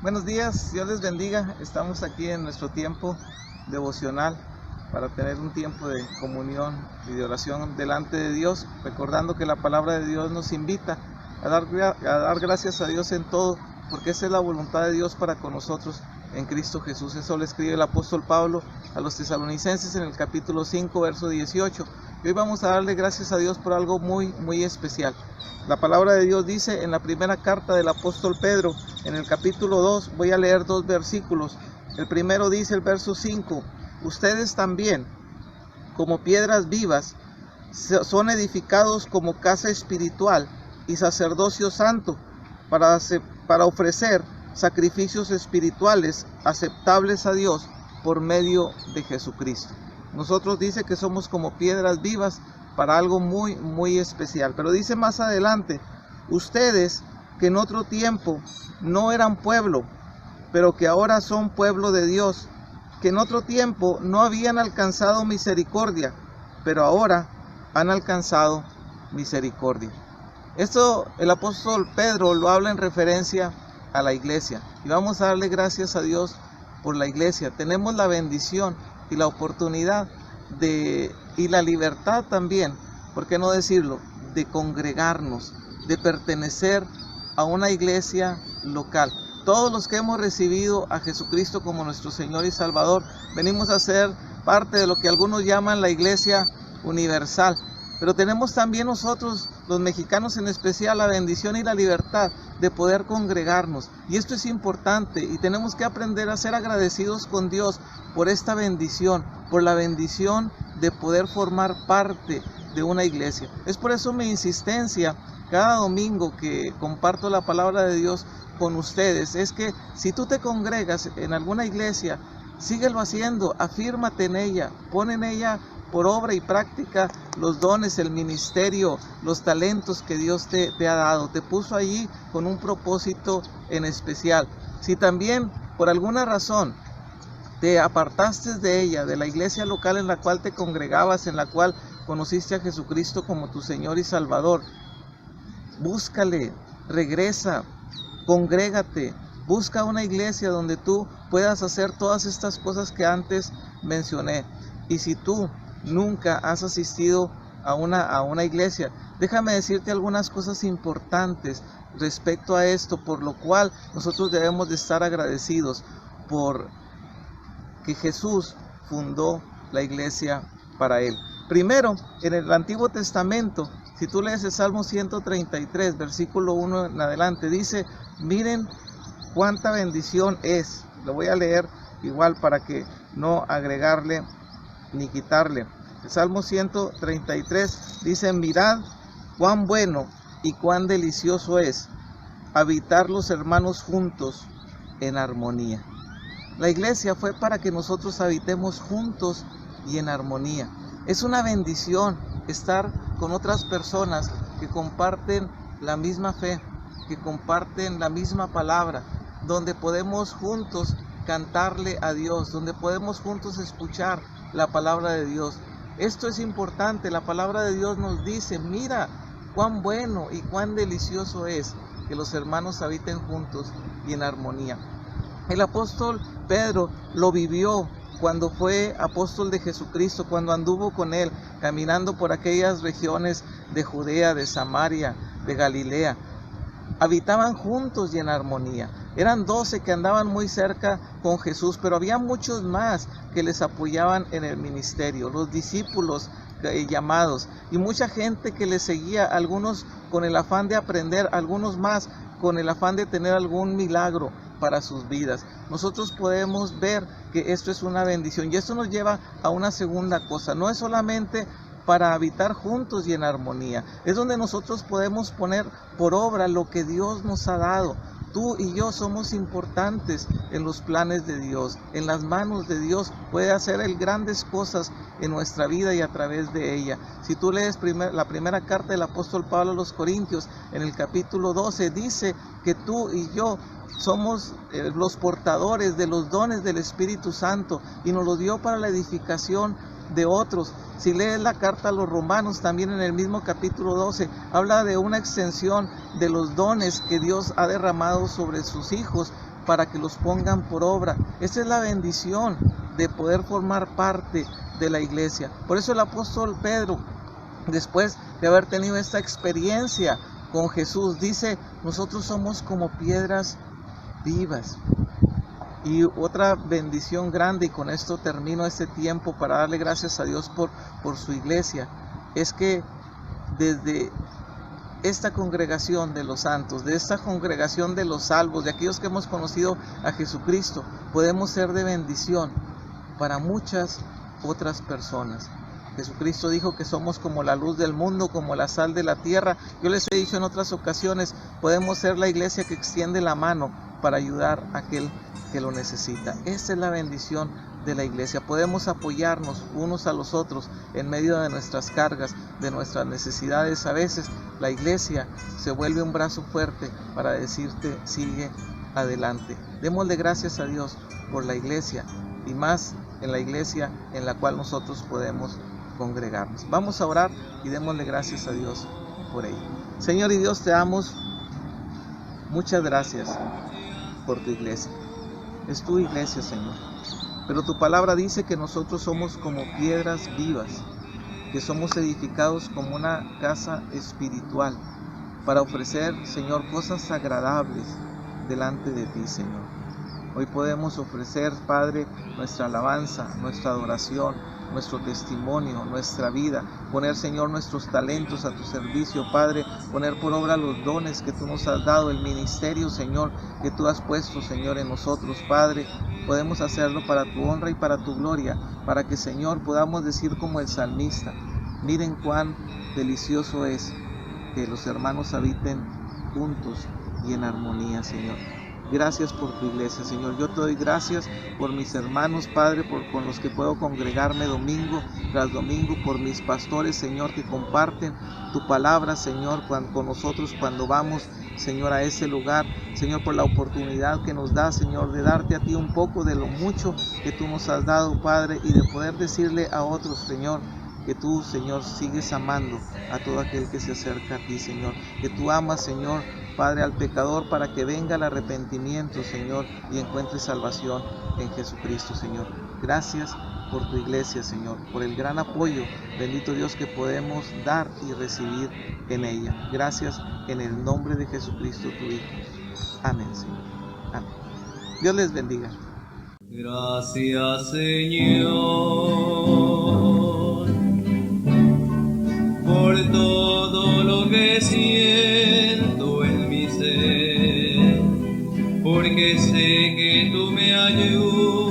Buenos días, Dios les bendiga. Estamos aquí en nuestro tiempo devocional para tener un tiempo de comunión y de oración delante de Dios, recordando que la palabra de Dios nos invita a dar gracias a Dios en todo, porque esa es la voluntad de Dios para con nosotros en Cristo Jesús. Eso le escribe el apóstol Pablo a los tesalonicenses en el capítulo 5, verso 18. Y hoy vamos a darle gracias a Dios por algo muy especial. La palabra de Dios dice en la primera carta del apóstol Pedro, en el capítulo 2, voy a leer dos versículos. El primero dice, el verso 5, ustedes también, como piedras vivas, son edificados como casa espiritual y sacerdocio santo para ofrecer sacrificios espirituales aceptables a Dios por medio de Jesucristo. Nosotros dice que somos como piedras vivas para algo muy especial. Pero dice más adelante, ustedes que en otro tiempo no eran pueblo, pero que ahora son pueblo de Dios, que en otro tiempo no habían alcanzado misericordia, pero ahora han alcanzado misericordia. Esto el apóstol Pedro lo habla en referencia a la iglesia. Y vamos a darle gracias a Dios por la iglesia. Tenemos la bendición y la oportunidad y la libertad también, ¿por qué no decirlo?, de congregarnos, de pertenecer a una iglesia local. Todos los que hemos recibido a Jesucristo como nuestro Señor y Salvador, venimos a ser parte de lo que algunos llaman la iglesia universal. Pero tenemos también nosotros, los mexicanos en especial, la bendición y la libertad de poder congregarnos. Y esto es importante y tenemos que aprender a ser agradecidos con Dios por esta bendición, por la bendición de poder formar parte de una iglesia. Es por eso mi insistencia cada domingo que comparto la palabra de Dios con ustedes, es que si tú te congregas en alguna iglesia, síguelo haciendo, afírmate en ella, pon en ella por obra y práctica los dones, el ministerio, los talentos que Dios te ha dado, te puso allí con un propósito en especial. Si también por alguna razón te apartaste de ella, de la iglesia local en la cual te congregabas, en la cual conociste a Jesucristo como tu Señor y Salvador, búscale, regresa, congrégate, busca una iglesia donde tú puedas hacer todas estas cosas que antes mencioné. Y si tú nunca has asistido a una iglesia, déjame decirte algunas cosas importantes respecto a esto, por lo cual nosotros debemos de estar agradecidos por que Jesús fundó la iglesia para él. Primero, en el Antiguo Testamento, si tú lees el Salmo 133, versículo 1 en adelante, dice, miren cuánta bendición es. Lo voy a leer igual para que no agregarle ni quitarle. El Salmo 133 dice, mirad cuán bueno y cuán delicioso es habitar los hermanos juntos en armonía. La iglesia fue para que nosotros habitemos juntos y en armonía. Es una bendición estar con otras personas que comparten la misma fe, que comparten la misma palabra, donde podemos juntos cantarle a Dios, donde podemos juntos escuchar la palabra de Dios. Esto es importante, la palabra de Dios nos dice, mira cuán bueno y cuán delicioso es que los hermanos habiten juntos y en armonía. El apóstol Pedro lo vivió cuando fue apóstol de Jesucristo, cuando anduvo con él, caminando por aquellas regiones de Judea, de Samaria, de Galilea. Habitaban juntos y en armonía. Eran 12 que andaban muy cerca con Jesús, pero había muchos más que les apoyaban en el ministerio, los discípulos llamados, y mucha gente que les seguía, algunos con el afán de aprender, algunos más con el afán de tener algún milagro para sus vidas. Nosotros podemos ver que esto es una bendición y esto nos lleva a una segunda cosa. No es solamente para habitar juntos y en armonía, es donde nosotros podemos poner por obra lo que Dios nos ha dado. Tú y yo somos importantes en los planes de Dios, en las manos de Dios puede hacer Él grandes cosas en nuestra vida y a través de ella. Si tú lees la primera carta del apóstol Pablo a los Corintios, en el capítulo 12, dice que tú y yo somos los portadores de los dones del Espíritu Santo y nos lo dio para la edificación de otros. Si lees la carta a los Romanos, también en el mismo capítulo 12, habla de una extensión de los dones que Dios ha derramado sobre sus hijos para que los pongan por obra. Esa es la bendición de poder formar parte de la iglesia. Por eso el apóstol Pedro, después de haber tenido esta experiencia con Jesús, dice: nosotros somos como piedras vivas. Y otra bendición grande, y con esto termino este tiempo para darle gracias a Dios por su iglesia, es que desde esta congregación de los santos, de esta congregación de los salvos, de aquellos que hemos conocido a Jesucristo, podemos ser de bendición para muchas otras personas. Jesucristo dijo que somos como la luz del mundo, como la sal de la tierra. Yo les he dicho en otras ocasiones, podemos ser la iglesia que extiende la mano para ayudar a aquel que lo necesita. Esa es la bendición de la iglesia. Podemos apoyarnos unos a los otros en medio de nuestras cargas, de nuestras necesidades. A veces la iglesia se vuelve un brazo fuerte para decirte: sigue adelante. Démosle gracias a Dios por la iglesia, y más en la iglesia en la cual nosotros podemos congregarnos. Vamos a orar y démosle gracias a Dios por ello. Señor y Dios, te damos muchas gracias por tu iglesia. Es tu iglesia, Señor. Pero tu palabra dice que nosotros somos como piedras vivas, que somos edificados como una casa espiritual para ofrecer, Señor, cosas agradables delante de ti, Señor. Hoy podemos ofrecer, Padre, nuestra alabanza, nuestra adoración, nuestro testimonio, nuestra vida, poner, Señor, nuestros talentos a tu servicio, Padre, poner por obra los dones que tú nos has dado, el ministerio, Señor, que tú has puesto, Señor, en nosotros, Padre. Podemos hacerlo para tu honra y para tu gloria, para que, Señor, podamos decir como el salmista: miren cuán delicioso es que los hermanos habiten juntos y en armonía, Señor. Gracias por tu iglesia, Señor. Yo te doy gracias por mis hermanos, Padre, con los que puedo congregarme domingo tras domingo, por mis pastores, Señor, que comparten tu palabra, Señor, con nosotros cuando vamos, Señor, a ese lugar. Señor, por la oportunidad que nos da, Señor, de darte a ti un poco de lo mucho que tú nos has dado, Padre, y de poder decirle a otros, Señor, que tú, Señor, sigues amando a todo aquel que se acerca a ti, Señor. Que tú amas, Señor, Padre, al pecador para que venga el arrepentimiento, Señor, y encuentre salvación en Jesucristo, Señor. Gracias por tu iglesia, Señor, por el gran apoyo, bendito Dios, que podemos dar y recibir en ella. Gracias en el nombre de Jesucristo, tu Hijo. Amén, Señor. Amén. Dios les bendiga. Gracias, Señor, por todo lo que siento en mi ser, porque sé que tú me ayudas